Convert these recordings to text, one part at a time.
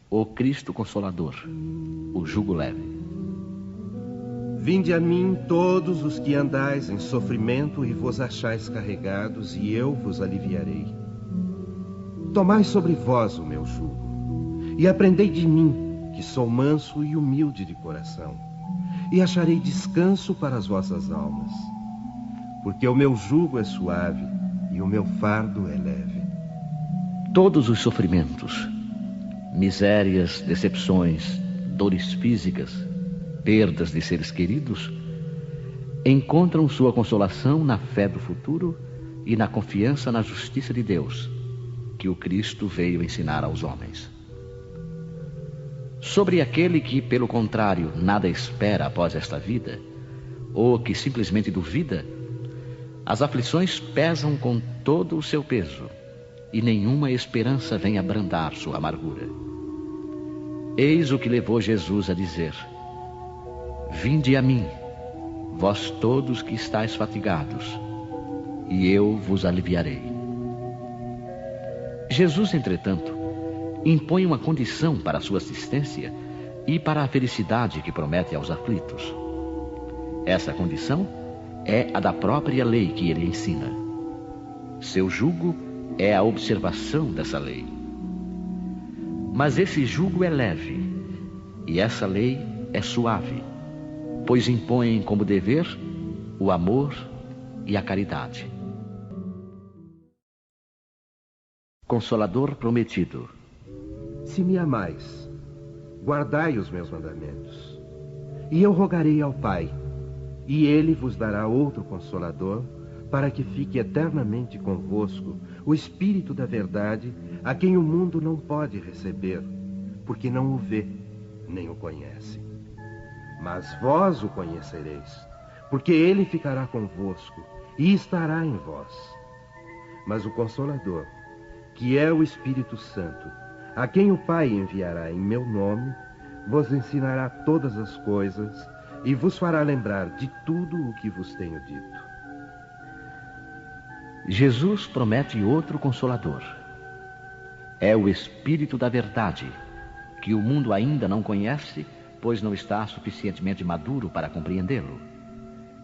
o Cristo Consolador, o jugo leve. Vinde a mim todos os que andais em sofrimento e vos achais carregados, e eu vos aliviarei. Tomai sobre vós o meu jugo, e aprendei de mim, que sou manso e humilde de coração, e acharei descanso para as vossas almas. Porque o meu jugo é suave e o meu fardo é leve. Todos os sofrimentos, misérias, decepções, dores físicas, perdas de seres queridos, encontram sua consolação na fé do futuro e na confiança na justiça de Deus, que o Cristo veio ensinar aos homens. Sobre aquele que, pelo contrário, nada espera após esta vida, ou que simplesmente duvida, as aflições pesam com todo o seu peso, e nenhuma esperança vem abrandar sua amargura. Eis o que levou Jesus a dizer: Vinde a mim, vós todos que estáis fatigados, e eu vos aliviarei. Jesus, entretanto, impõe uma condição para a sua assistência e para a felicidade que promete aos aflitos. Essa condição é a da própria lei que ele ensina. Seu jugo é a observação dessa lei. Mas esse jugo é leve, e essa lei é suave, pois impõem como dever o amor e a caridade. Consolador prometido. Se me amais, guardai os meus mandamentos. E eu rogarei ao Pai, e ele vos dará outro Consolador, para que fique eternamente convosco o Espírito da verdade, a quem o mundo não pode receber, porque não o vê, nem o conhece. Mas vós o conhecereis, porque ele ficará convosco e estará em vós. Mas o Consolador, que é o Espírito Santo, a quem o Pai enviará em meu nome, vos ensinará todas as coisas e vos fará lembrar de tudo o que vos tenho dito. Jesus promete outro Consolador. É o Espírito da verdade, que o mundo ainda não conhece, pois não está suficientemente maduro para compreendê-lo,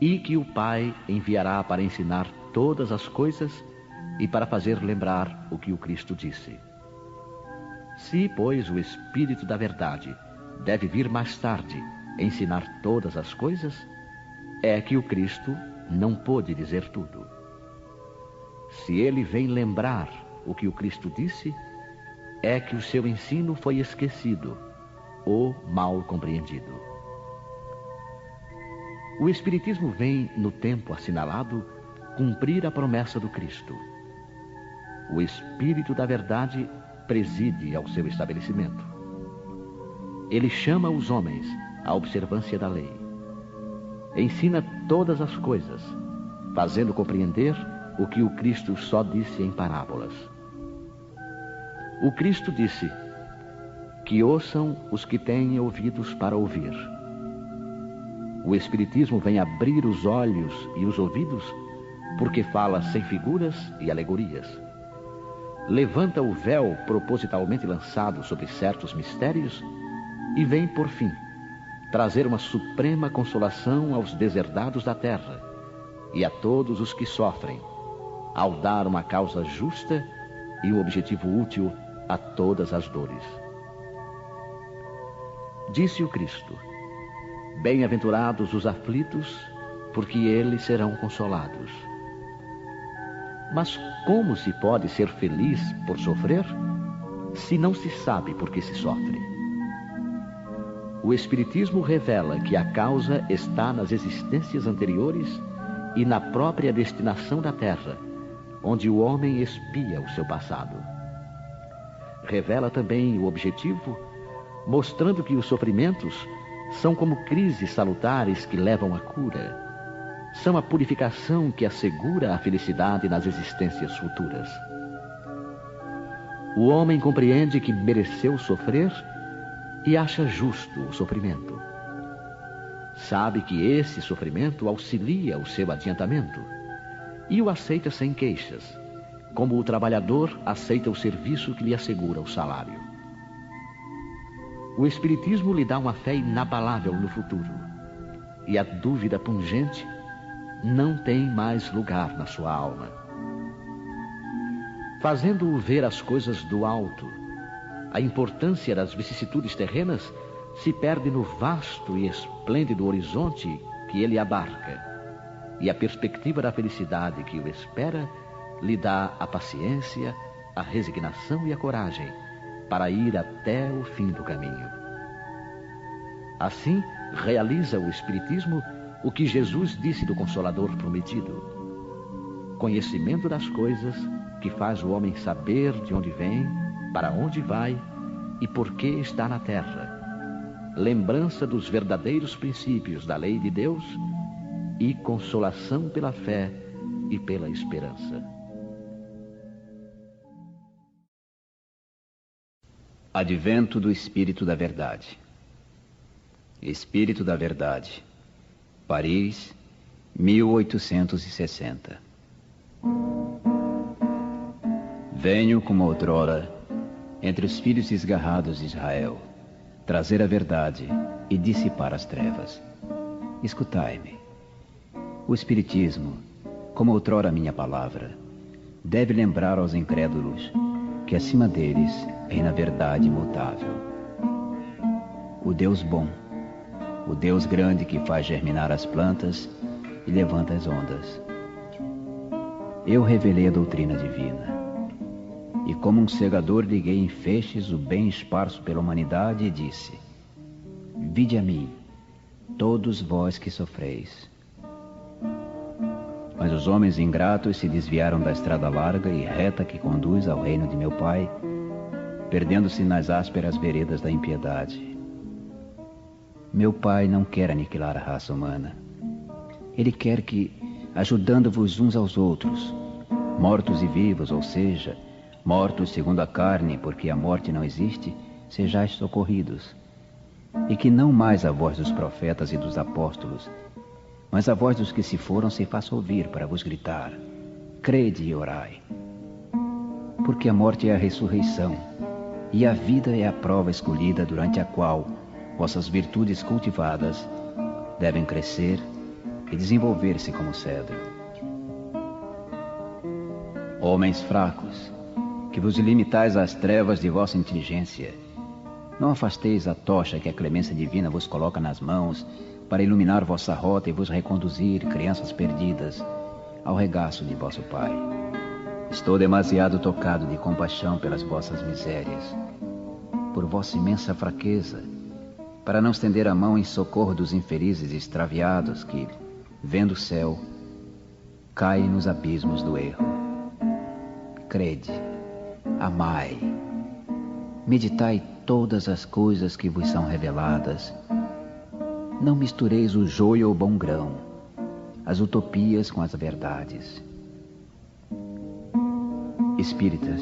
e que o Pai enviará para ensinar todas as coisas e para fazer lembrar o que o Cristo disse. Se, pois, o Espírito da verdade deve vir mais tarde ensinar todas as coisas, é que o Cristo não pôde dizer tudo. Se ele vem lembrar o que o Cristo disse, é que o seu ensino foi esquecido ou mal compreendido. O Espiritismo vem, no tempo assinalado, cumprir a promessa do Cristo. O Espírito da verdade preside ao seu estabelecimento. Ele chama os homens à observância da lei. Ensina todas as coisas, fazendo compreender o que o Cristo só disse em parábolas. O Cristo disse: que ouçam os que têm ouvidos para ouvir. O Espiritismo vem abrir os olhos e os ouvidos, porque fala sem figuras e alegorias. Levanta o véu propositalmente lançado sobre certos mistérios e vem, por fim, trazer uma suprema consolação aos deserdados da terra e a todos os que sofrem, ao dar uma causa justa e um objetivo útil a todas as dores. Disse o Cristo: bem-aventurados os aflitos, porque eles serão consolados. Mas como se pode ser feliz por sofrer, se não se sabe por que se sofre? O Espiritismo revela que a causa está nas existências anteriores e na própria destinação da Terra, onde o homem expia o seu passado. Revela também o objetivo, mostrando que os sofrimentos são como crises salutares que levam à cura. São a purificação que assegura a felicidade nas existências futuras. O homem compreende que mereceu sofrer e acha justo o sofrimento. Sabe que esse sofrimento auxilia o seu adiantamento e o aceita sem queixas, como o trabalhador aceita o serviço que lhe assegura o salário. O Espiritismo lhe dá uma fé inabalável no futuro, e a dúvida pungente não tem mais lugar na sua alma. Fazendo-o ver as coisas do alto, a importância das vicissitudes terrenas se perde no vasto e esplêndido horizonte que ele abarca, e a perspectiva da felicidade que o espera lhe dá a paciência, a resignação e a coragem para ir até o fim do caminho. Assim, realiza o Espiritismo o que Jesus disse do Consolador prometido: conhecimento das coisas que faz o homem saber de onde vem, para onde vai e por que está na terra, lembrança dos verdadeiros princípios da lei de Deus e consolação pela fé e pela esperança. Advento do Espírito da Verdade. Espírito da Verdade, Paris, 1860. Venho como outrora, entre os filhos desgarrados de Israel, trazer a verdade e dissipar as trevas. Escutai-me. O Espiritismo, como outrora minha palavra, deve lembrar aos incrédulos que acima deles reina a verdade imutável. O Deus bom, o Deus grande que faz germinar as plantas e levanta as ondas. Eu revelei a doutrina divina, e como um segador liguei em feixes o bem esparso pela humanidade e disse: vide a mim, todos vós que sofreis. Mas os homens ingratos se desviaram da estrada larga e reta que conduz ao reino de meu Pai, perdendo-se nas ásperas veredas da impiedade. Meu Pai não quer aniquilar a raça humana. Ele quer que, ajudando-vos uns aos outros, mortos e vivos, ou seja, mortos segundo a carne, porque a morte não existe, sejais socorridos. E que não mais a voz dos profetas e dos apóstolos, mas a voz dos que se foram se faça ouvir para vos gritar: crede e orai. Porque a morte é a ressurreição, e a vida é a prova escolhida durante a qual vossas virtudes cultivadas devem crescer e desenvolver-se como cedro. Homens fracos, que vos limitais às trevas de vossa inteligência, não afasteis a tocha que a clemência divina vos coloca nas mãos para iluminar vossa rota e vos reconduzir, crianças perdidas, ao regaço de vosso Pai. Estou demasiado tocado de compaixão pelas vossas misérias, por vossa imensa fraqueza, para não estender a mão em socorro dos infelizes extraviados que, vendo o céu, caem nos abismos do erro. Crede, amai, meditai todas as coisas que vos são reveladas. Não mistureis o joio ou bom grão, as utopias com as verdades. Espíritas,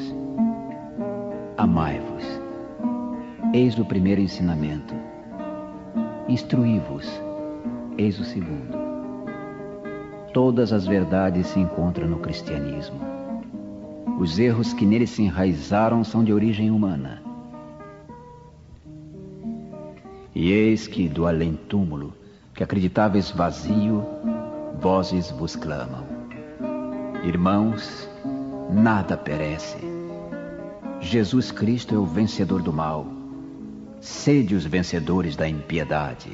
amai-vos. Eis o primeiro ensinamento. Instruí-vos. Eis o segundo. Todas as verdades se encontram no cristianismo. Os erros que nele se enraizaram são de origem humana. E eis que do além-túmulo, que acreditáveis vazio, vozes vos clamam: irmãos, nada perece. Jesus Cristo é o vencedor do mal. Sede os vencedores da impiedade.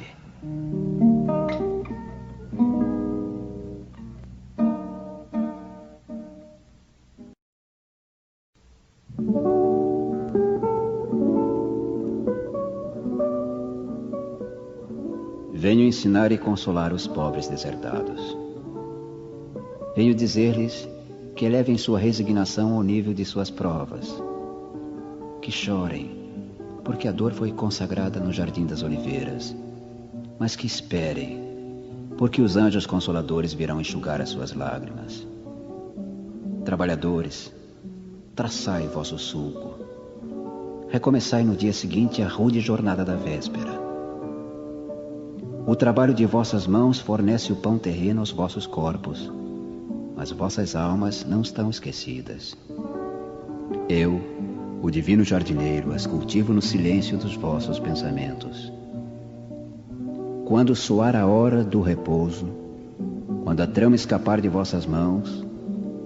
Venho ensinar e consolar os pobres deserdados. Venho dizer-lhes que elevem sua resignação ao nível de suas provas. Que chorem, porque a dor foi consagrada no Jardim das Oliveiras. Mas que esperem, porque os anjos consoladores virão enxugar as suas lágrimas. Trabalhadores, traçai vosso sulco. Recomeçai no dia seguinte a rude jornada da véspera. O trabalho de vossas mãos fornece o pão terreno aos vossos corpos, mas vossas almas não estão esquecidas. Eu, o divino jardineiro, as cultivo no silêncio dos vossos pensamentos. Quando soar a hora do repouso, quando a trama escapar de vossas mãos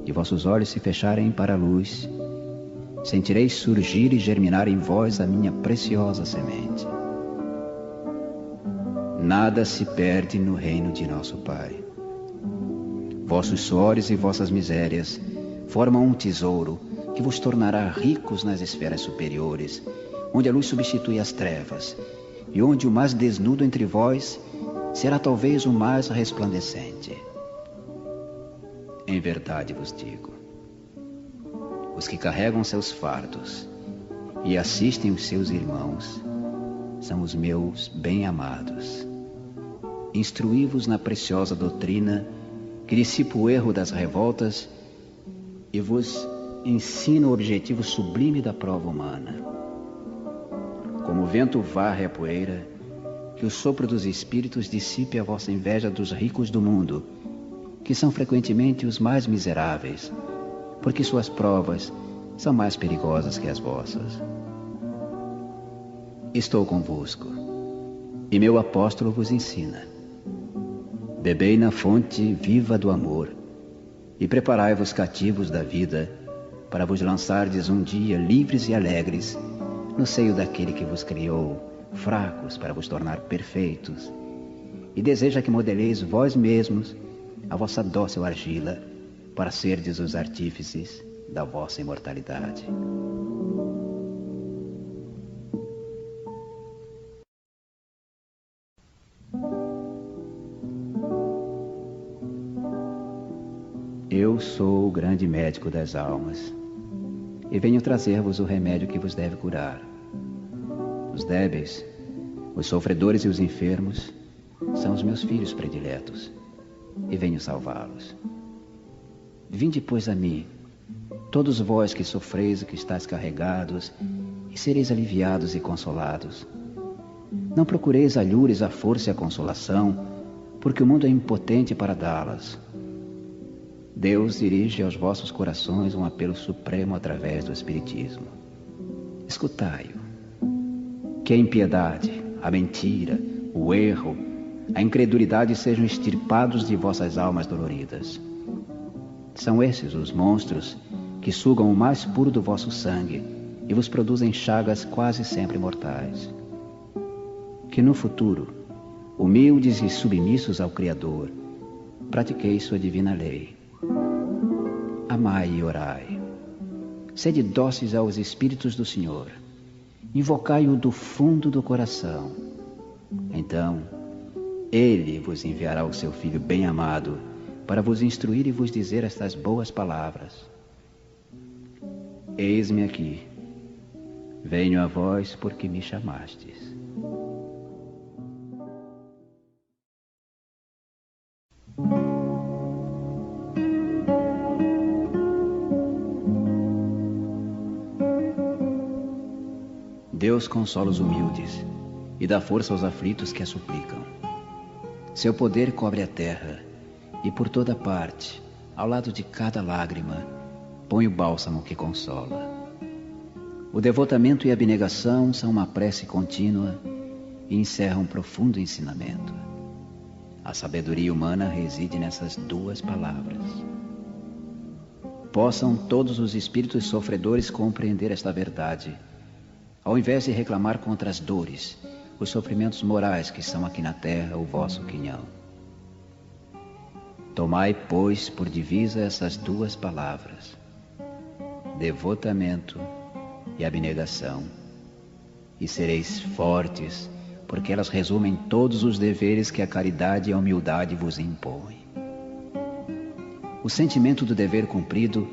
e vossos olhos se fecharem para a luz, sentireis surgir e germinar em vós a minha preciosa semente. Nada se perde no reino de nosso Pai. Vossos suores e vossas misérias formam um tesouro que vos tornará ricos nas esferas superiores, onde a luz substitui as trevas, e onde o mais desnudo entre vós será talvez o mais resplandecente. Em verdade vos digo, os que carregam seus fardos e assistem os seus irmãos são os meus bem-amados. Instruí-vos na preciosa doutrina que dissipa o erro das revoltas e vos ensina o objetivo sublime da prova humana. Como o vento varre a poeira, que o sopro dos espíritos dissipe a vossa inveja dos ricos do mundo, que são frequentemente os mais miseráveis, porque suas provas são mais perigosas que as vossas. Estou convosco, e meu apóstolo vos ensina. Bebei na fonte viva do amor, e preparai-vos cativos da vida, para vos lançardes um dia livres e alegres no seio daquele que vos criou, fracos para vos tornar perfeitos, e deseja que modeleis vós mesmos a vossa dócil argila, para serdes os artífices da vossa imortalidade. Eu sou o grande médico das almas, e venho trazer-vos o remédio que vos deve curar. Os débeis, os sofredores e os enfermos são os meus filhos prediletos, e venho salvá-los. Vinde, pois, a mim, todos vós que sofreis e que estáis carregados, e sereis aliviados e consolados. Não procureis alhures a força e a consolação, porque o mundo é impotente para dá-las. Deus dirige aos vossos corações um apelo supremo através do Espiritismo. Escutai-o. Que a impiedade, a mentira, o erro, a incredulidade sejam extirpados de vossas almas doloridas. São esses os monstros que sugam o mais puro do vosso sangue e vos produzem chagas quase sempre mortais. Que no futuro, humildes e submissos ao Criador, pratiqueis sua divina lei. Amai e orai. Sede dóceis aos Espíritos do Senhor. Invocai-o do fundo do coração. Então, Ele vos enviará o seu Filho bem-amado para vos instruir e vos dizer estas boas palavras. Eis-me aqui. Venho a vós porque me chamastes. Deus consola os humildes e dá força aos aflitos que a suplicam. Seu poder cobre a terra e por toda parte, ao lado de cada lágrima, põe o bálsamo que consola. O devotamento e a abnegação são uma prece contínua e encerram um profundo ensinamento. A sabedoria humana reside nessas duas palavras. Possam todos os espíritos sofredores compreender esta verdade, ao invés de reclamar contra as dores, os sofrimentos morais que são aqui na terra o vosso quinhão. Tomai, pois, por divisa essas duas palavras, devotamento e abnegação, e sereis fortes, porque elas resumem todos os deveres que a caridade e a humildade vos impõem. O sentimento do dever cumprido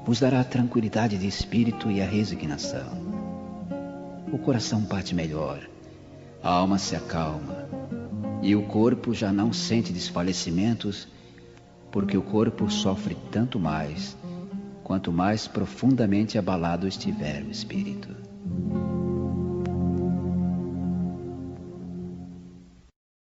vos dará a tranquilidade de espírito e a resignação. O coração bate melhor, a alma se acalma, e o corpo já não sente desfalecimentos, porque o corpo sofre tanto mais, quanto mais profundamente abalado estiver o espírito.